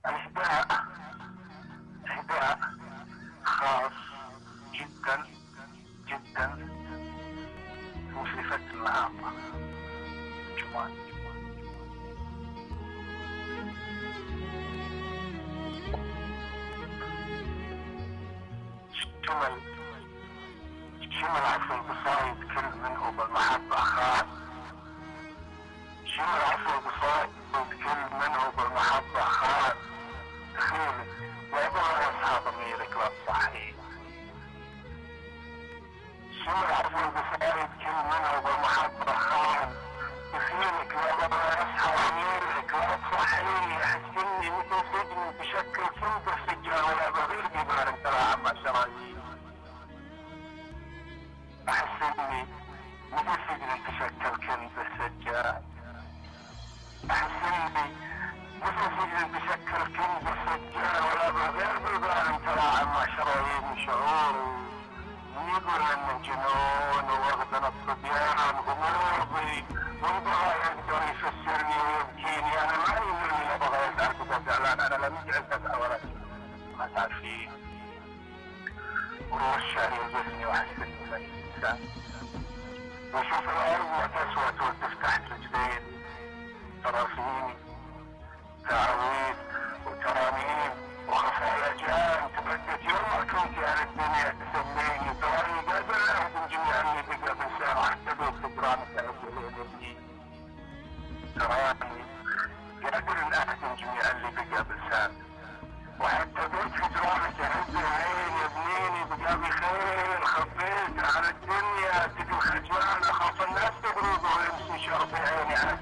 اهداء خاص جدا جدا في صفة المحبة. جمال شمل عفو القصايد كل منه بالمحبة خاص. شمل عفو القصايد كل منه بالمحبة خاص. تخيل لا يبغى ضميرك لا تصحي. شمل عفو القصايد كل منه بالمحبة خاص. تخيلك لا يبغى ضميرك لا تصحي. احس اني مثل سجن بشكل صندوق سجان ولا بغير جبال ترى عما شرايين. احس اني مثل سجن تشكل كنز السجاد. احس اني مثل سجن تشكل كنز السجاد ولا بغير بلبان ترى عما شرايين شعور. ويقول ان الجنون واخذنا الصبيان ومرضي ويبغى يقدر يفسرني ويبكيني. انا ما يهمني ابغى يسال كذا زعلان. انا لم يجعل تسال ولا شيء ما تعرفين. وروح الشعر يلبسني واحس اني زي الانسان. واشوف الارض تسود وتفتح رجلين ترافيني تعويض وترانيم وخفايا جان تبدت يوم كنت على الدنيا تسميني. تراني قادر اهدم جميع اللي بقى بنسان وحتى بالفجران تعبني. تراني قادر ان اهدم جميع اللي بقى بلسان وحتى بيت فجران تعبني. عيني ابنيني بقى بخير خفيت على الدنيا تجي خجلان اخاف الناس تبرد ويمشي شرب عيني. على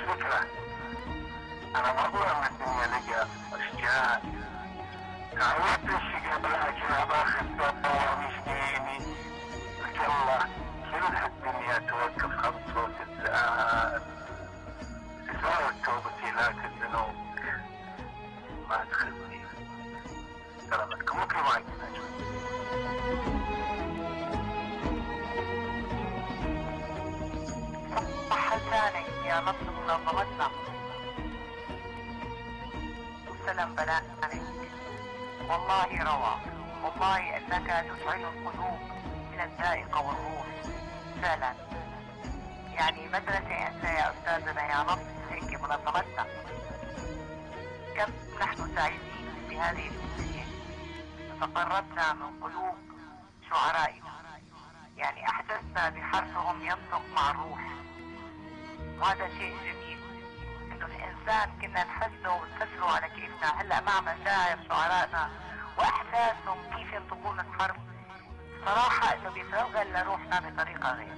فكرة انا مضوع من الدنيا لقى اشجان. تعودت الشقا بالاجرى باخذ دور مسكيني. قلت الله كل الدنيا توقف خط صوت الزعل. تساوت توبتي لكن ذنوب ما تخلني. سلامتكم ممكن ما عندنا. صح لسانك يا نصر منظمتنا وسلم بنانك. والله روى والله انك تسعد القلوب من الذائقة والروح فعلا. يعني مدرسة انت يا استاذنا يا نصر هيك منظمتنا. كم نحن سعيدين بهذه الأمنية تقربنا من قلوب شعرائنا. يعني احسسنا بحرفهم ينطق مع الروح وهذا شيء جميل. انه الانسان كنا نحسه ونفسره على كيفنا. هلا مع مشاعر شعرائنا واحساسهم كيف ينطقون الحرف صراحة انه بيتوغل لروحنا بطريقة غير.